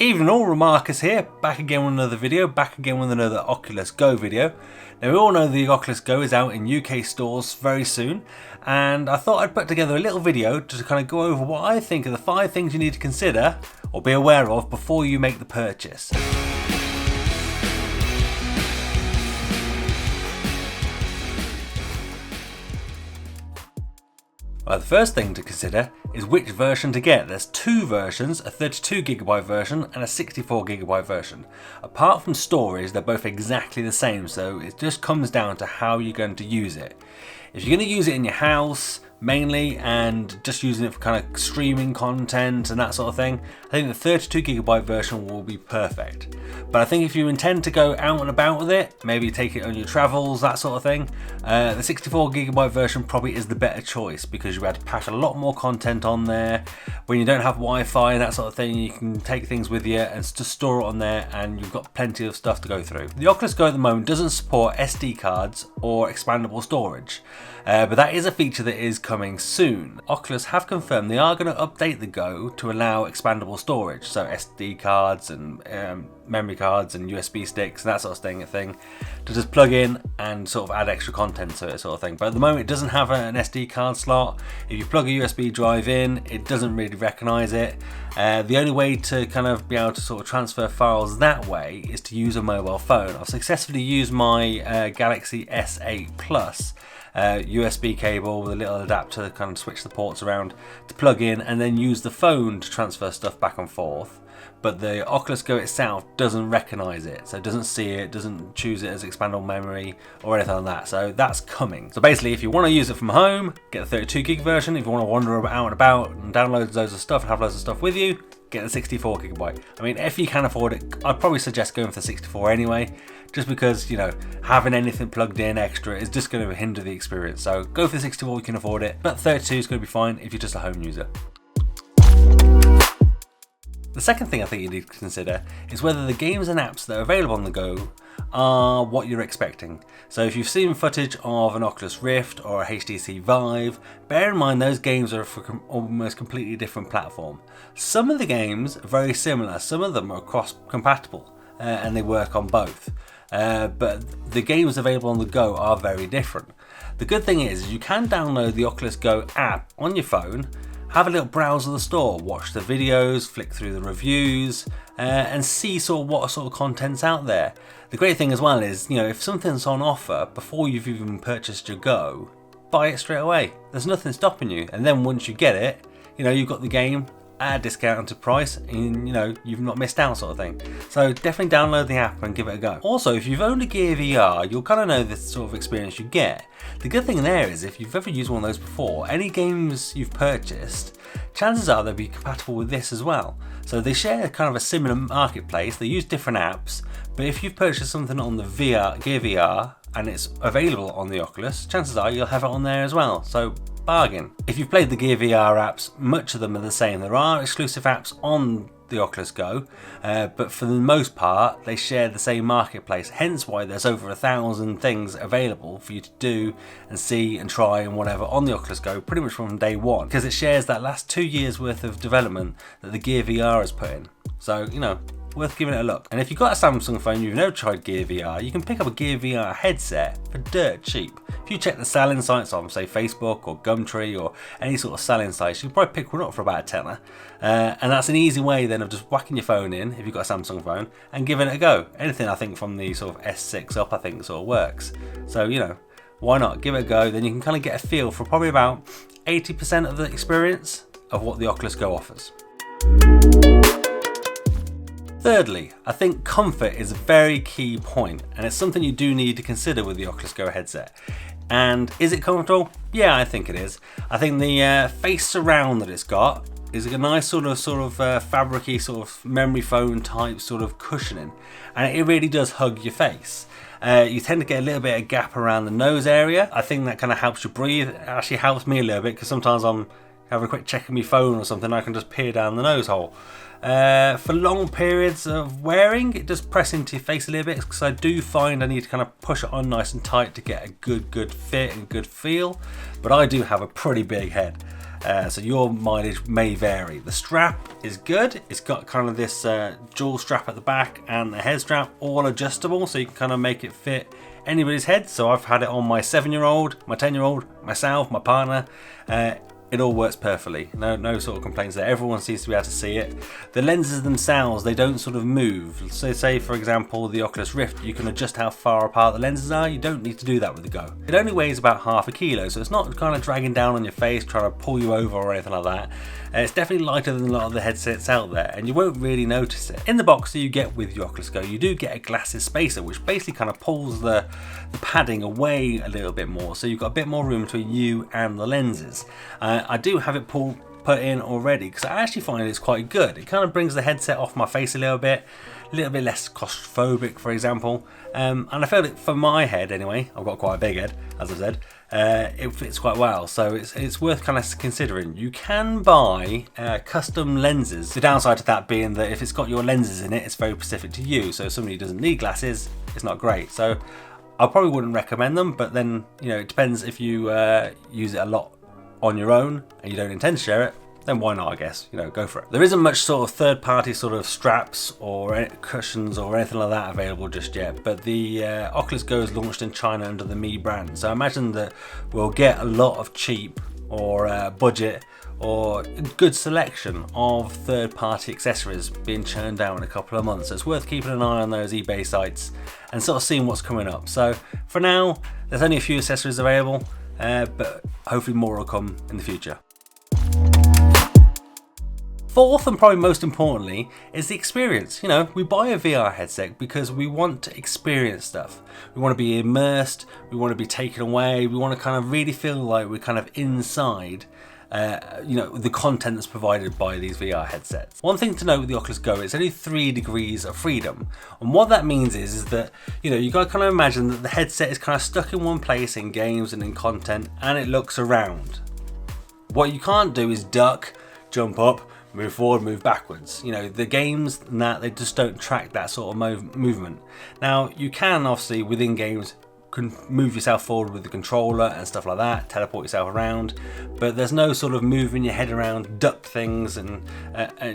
Evening all, Remarcus here, back again with another video, back again with another Oculus Go video. Now we all know the Oculus Go is out in UK stores very soon, and I thought I'd put together a little video to kind of go over what I think are the 5 things you need to consider or be aware of before you make the purchase. Well, the first thing to consider is which version to get. There's 2 versions, a 32GB version and a 64GB version. Apart from storage, they're both exactly the same, so it just comes down to how you're going to use it. If you're going to use it in your house mainly and just using it for kind of streaming content and that sort of thing, I think the 32GB version will be perfect. But I think if you intend to go out and about with it, maybe take it on your travels, that sort of thing, the 64GB version probably is the better choice because you had to pack a lot more content on there. When you don't have Wi-Fi and that sort of thing, you can take things with you and just store it on there and you've got plenty of stuff to go through. The Oculus Go at the moment doesn't support SD cards or expandable storage, but that is a feature that is coming soon. Oculus have confirmed they are going to update the Go to allow expandable storage, so SD cards and memory cards and USB sticks and that sort of thing to just plug in and sort of add extra content to it sort of thing. But at the moment it doesn't have an SD card slot. If you plug a USB drive in, it doesn't really recognize it. The only way to kind of be able to sort of transfer files that way is to use a mobile phone. I've successfully used my Galaxy S8 Plus USB cable with a little adapter to kind of switch the ports around to plug in and then use the phone to transfer stuff back and forth. But the Oculus Go itself doesn't recognize it, so it doesn't see it, doesn't choose it as expandable memory or anything like that, so that's coming. So basically, if you want to use it from home, get the 32GB version. If you want to wander out and about and download loads of stuff and have loads of stuff with you, get the 64GB. I mean, if you can afford it, I'd probably suggest going for the 64 anyway, just because, you know, having anything plugged in extra is just going to hinder the experience. So go for the 64 if you can afford it, but 32 is going to be fine if you're just a home user. The second thing I think you need to consider is whether the games and apps that are available on the Go are what you're expecting. So if you've seen footage of an Oculus Rift or a HTC Vive, bear in mind those games are for almost completely different platform. Some of the games are very similar, some of them are cross-compatible and they work on both. But the games available on the Go are very different. The good thing is you can download the Oculus Go app on your phone, have a little browse of the store, watch the videos, flick through the reviews, and see what sort of content's out there. The great thing as well is, you know, if something's on offer before you've even purchased your Go, buy it straight away. There's nothing stopping you. And then once you get it, you know, you've got the game at a discounted price and, you know, you've not missed out sort of thing. So definitely download the app and give it a go. Also, if you've owned a Gear VR, you'll kind of know the sort of experience you get. The good thing there is if you've ever used one of those before, any games you've purchased, chances are they'll be compatible with this as well. So they share kind of a similar marketplace, they use different apps, but if you've purchased something on the Gear VR and it's available on the Oculus, chances are you'll have it on there as well. So bargain. If you've played the Gear VR apps, much of them are the same. There are exclusive apps on the Oculus Go, but for the most part they share the same marketplace, hence why there's over 1,000 things available for you to do and see and try and whatever on the Oculus Go pretty much from day one, because it shares that last 2 years worth of development that the Gear VR has put in. So, you know, worth giving it a look. And if you've got a Samsung phone, you've never tried Gear VR, you can pick up a Gear VR headset for dirt cheap. If you check the selling sites on, say, Facebook or Gumtree or any sort of selling sites, you can probably pick one up for about a tenner. And that's an easy way then of just whacking your phone in, if you've got a Samsung phone, and giving it a go. Anything I think from the sort of S6 up, I think sort of works. So, you know, why not? Give it a go, then you can kind of get a feel for probably about 80% of the experience of what the Oculus Go offers. Thirdly, I think comfort is a very key point, and it's something you do need to consider with the Oculus Go headset. And is it comfortable? Yeah, I think it is. I think the face surround that it's got is a nice sort of fabricy sort of memory foam type sort of cushioning, and it really does hug your face. You tend to get a little bit of gap around the nose area. I think that kind of helps you breathe. It actually helps me a little bit because sometimes I'm having a quick check on my phone or something, I can just peer down the nose hole. For long periods of wearing, it does press into your face a little bit because I do find I need to kind of push it on nice and tight to get a good fit and good feel. But I do have a pretty big head. so your mileage may vary. The strap is good. It's got kind of this dual strap at the back and the head strap, all adjustable, so you can kind of make it fit anybody's head. So I've had it on my 7-year-old, my 10-year-old, myself, my partner. It all works perfectly. No sort of complaints there. Everyone seems to be able to see it. The lenses themselves, they don't sort of move. So say for example the Oculus Rift, you can adjust how far apart the lenses are. You don't need to do that with the Go. It only weighs about half a kilo, so it's not kind of dragging down on your face, trying to pull you over or anything like that. It's definitely lighter than a lot of the headsets out there, and you won't really notice it. In the box that you get with your Oculus Go, you do get a glasses spacer, which basically kind of pulls the padding away a little bit more, so you've got a bit more room between you and the lenses. I do have it put in already because I actually find it's quite good. It kind of brings the headset off my face a little bit less claustrophobic, for example. And I feel it for my head anyway. I've got quite a big head, as I said. It fits quite well, so it's worth kind of considering. You can buy custom lenses. The downside to that being that if it's got your lenses in it, it's very specific to you. So if somebody doesn't need glasses, it's not great. So I probably wouldn't recommend them, but then, you know, it depends if you use it a lot on your own and you don't intend to share it, then why not, I guess, you know, go for it. There isn't much sort of third-party sort of straps or cushions or anything like that available just yet, but the Oculus Go is launched in China under the Mi brand, so I imagine that we'll get a lot of cheap or budget or good selection of third-party accessories being churned out in a couple of months. So it's worth keeping an eye on those eBay sites and sort of seeing what's coming up. So for now, there's only a few accessories available, but hopefully more will come in the future. Fourth, and probably most importantly, is the experience. You know, we buy a VR headset because we want to experience stuff. We want to be immersed, we want to be taken away, we want to kind of really feel like we're kind of inside you know, the content that's provided by these VR headsets. One thing to note with the Oculus Go, it's only 3 degrees of freedom. And what that means is that, you know, you got to kind of imagine that the headset is kind of stuck in one place in games and in content, and it looks around. What you can't do is duck, jump up, move forward, move backwards. You know, the games and that, they just don't track that sort of movement. Now, you can obviously within games move yourself forward with the controller and stuff like that, teleport yourself around, but there's no sort of moving your head around, duck things and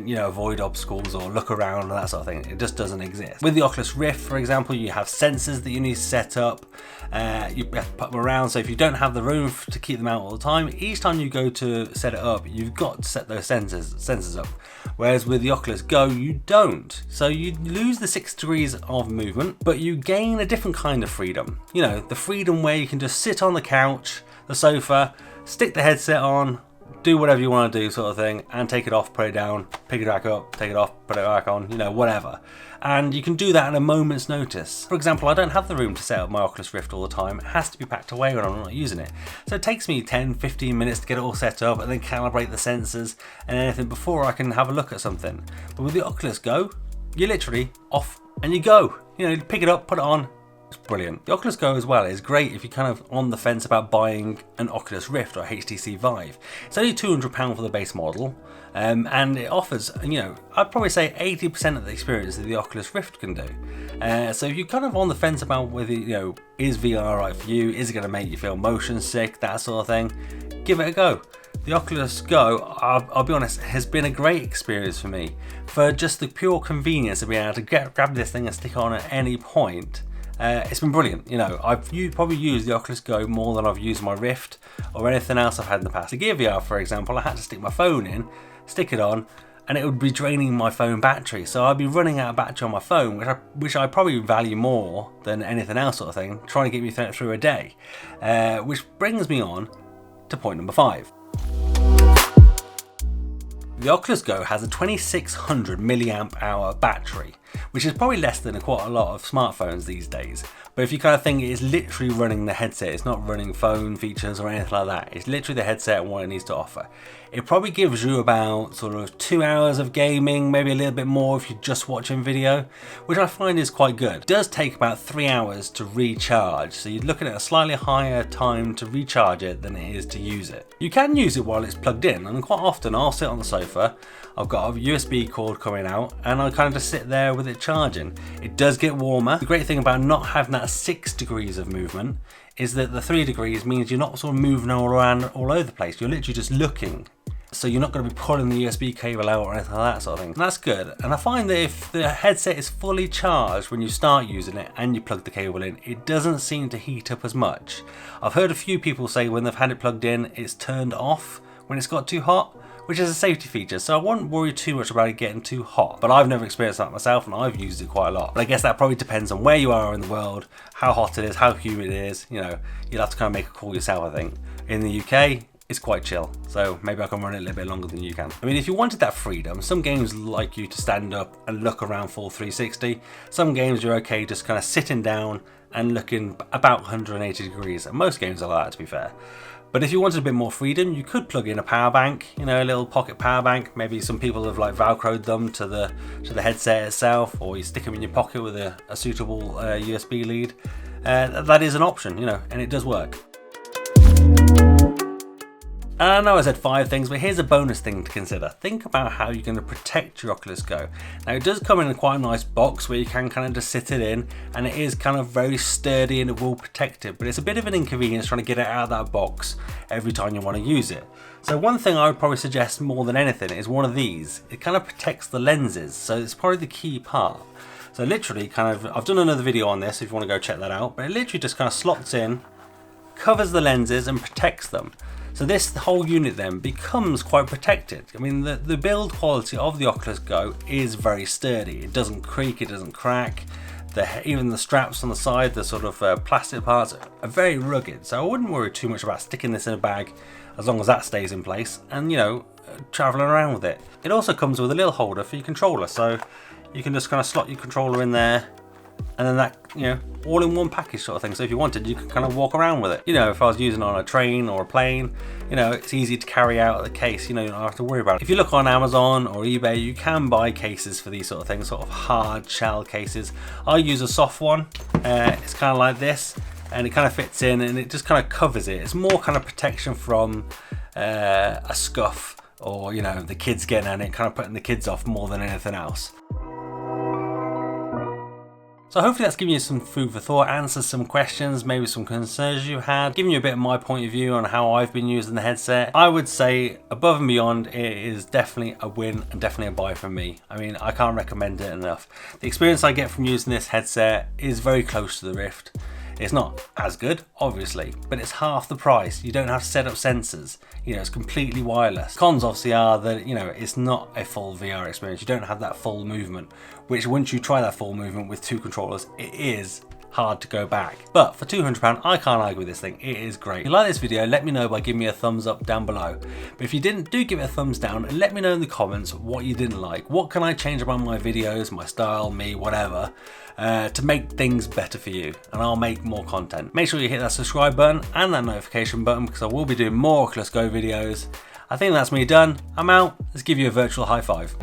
you know, avoid obstacles or look around and that sort of thing. It just doesn't exist. With the Oculus Rift, for example, you have sensors that you need to set up. You have to put them around, so if you don't have the room to keep them out all the time, each time you go to set it up, you've got to set those sensors up. Whereas with the Oculus Go, you don't. So you lose the 6 degrees of movement, but you gain a different kind of freedom. You know, the freedom where you can just sit on the couch, the sofa, stick the headset on, do whatever you want to do sort of thing, and take it off, put it down, pick it back up, take it off, put it back on, you know, whatever. And you can do that at a moment's notice. For example, I don't have the room to set up my Oculus Rift all the time. It has to be packed away when I'm not using it. So it takes me 10-15 minutes to get it all set up and then calibrate the sensors and anything before I can have a look at something. But with the Oculus Go, you're literally off and you go. You know, you pick it up, put it on. It's brilliant. The Oculus Go as well is great if you're kind of on the fence about buying an Oculus Rift or a HTC Vive. It's only £200 for the base model, and it offers, you know, I'd probably say 80% of the experience that the Oculus Rift can do. So if you're kind of on the fence about whether, you know, is VR right for you, is it going to make you feel motion sick, that sort of thing, give it a go. The Oculus Go, I'll be honest, has been a great experience for me. For just the pure convenience of being able to grab this thing and stick it on at any point. It's been brilliant. You know, I've probably used the Oculus Go more than I've used my Rift or anything else I've had in the past. The Gear VR, for example, I had to stick my phone in, stick it on, and it would be draining my phone battery. So I'd be running out of battery on my phone, which I probably value more than anything else sort of thing, trying to get me through a day. Which brings me on to point number 5. The Oculus Go has a 2600 milliamp hour battery, which is probably less than quite a lot of smartphones these days. But if you kind of think it's literally running the headset, it's not running phone features or anything like that. It's literally the headset and what it needs to offer. It probably gives you about sort of 2 hours of gaming, maybe a little bit more if you're just watching video, which I find is quite good. It does take about 3 hours to recharge, so you're looking at a slightly higher time to recharge it than it is to use it. You can use it while it's plugged in, and quite often I'll sit on the sofa, I've got a USB cord coming out, and I kind of just sit there with it charging. It does get warmer. The great thing about not having that 6 degrees of movement is that the 3 degrees means you're not sort of moving all around all over the place. You're literally just looking so you're not going to be pulling the USB cable out or anything like that sort of thing. And that's good. And I find that if the headset is fully charged when you start using it and you plug the cable in, it doesn't seem to heat up as much. I've heard a few people say when they've had it plugged in, it's turned off when it's got too hot, which is a safety feature, so I wouldn't worry too much about it getting too hot. But I've never experienced that myself, and I've used it quite a lot. But I guess that probably depends on where you are in the world, how hot it is, how humid it is. You know, you'll have to kind of make a call yourself, I think. In the UK, it's quite chill, so maybe I can run it a little bit longer than you can. I mean, if you wanted that freedom, some games like you to stand up and look around full 360. Some games you're okay just kind of sitting down and looking about 180 degrees, and most games are like that, to be fair. But if you wanted a bit more freedom, you could plug in a power bank, you know, a little pocket power bank. Maybe some people have like Velcroed them to the headset itself, or you stick them in your pocket with a suitable USB lead. That is an option, you know, and it does work. And I know I said 5 things, but here's a bonus thing to consider. Think about how you're going to protect your Oculus Go. Now, it does come in a quite a nice box where you can kind of just sit it in, and it is kind of very sturdy and it will protect it, but it's a bit of an inconvenience trying to get it out of that box every time you want to use it. So one thing I would probably suggest more than anything is one of these. It kind of protects the lenses, so it's probably the key part. So literally kind of, I've done another video on this if you want to go check that out, but it literally just kind of slots in, covers the lenses and protects them. So this whole unit then becomes quite protected. I mean, the build quality of the Oculus Go is very sturdy. It doesn't creak, it doesn't crack. Even the straps on the side, the sort of plastic parts are very rugged. So I wouldn't worry too much about sticking this in a bag as long as that stays in place and, you know, traveling around with it. It also comes with a little holder for your controller. So you can just kind of slot your controller in there, and then that, you know, all in one package sort of thing. So if you wanted, you could kind of walk around with it. You know, if I was using it on a train or a plane, you know, it's easy to carry out of the case. You know, you don't have to worry about it. If you look on Amazon or eBay, you can buy cases for these sort of things, sort of hard shell cases. I use a soft one. It's kind of like this, and it kind of fits in and it just kind of covers it. It's more kind of protection from a scuff or, you know, the kids getting in it, kind of putting the kids off more than anything else. So hopefully that's given you some food for thought, answers some questions, maybe some concerns you had, giving you a bit of my point of view on how I've been using the headset. I would say above and beyond, it is definitely a win and definitely a buy from me. I mean, I can't recommend it enough. The experience I get from using this headset is very close to the Rift. It's not as good, obviously, but it's half the price. You don't have to set up sensors. You know, it's completely wireless. Cons obviously are that, you know, it's not a full VR experience. You don't have that full movement, which once you try that full movement with 2 controllers, it is hard to go back. But for £200, I can't argue with this thing. It is great. If you like this video, let me know by giving me a thumbs up down below. But if you didn't, do give it a thumbs down and let me know in the comments what you didn't like. What can I change about my videos, my style, me, whatever, to make things better for you, and I'll make more content. Make sure you hit that subscribe button and that notification button because I will be doing more Oculus Go videos. I think that's me done. I'm out. Let's give you a virtual high five.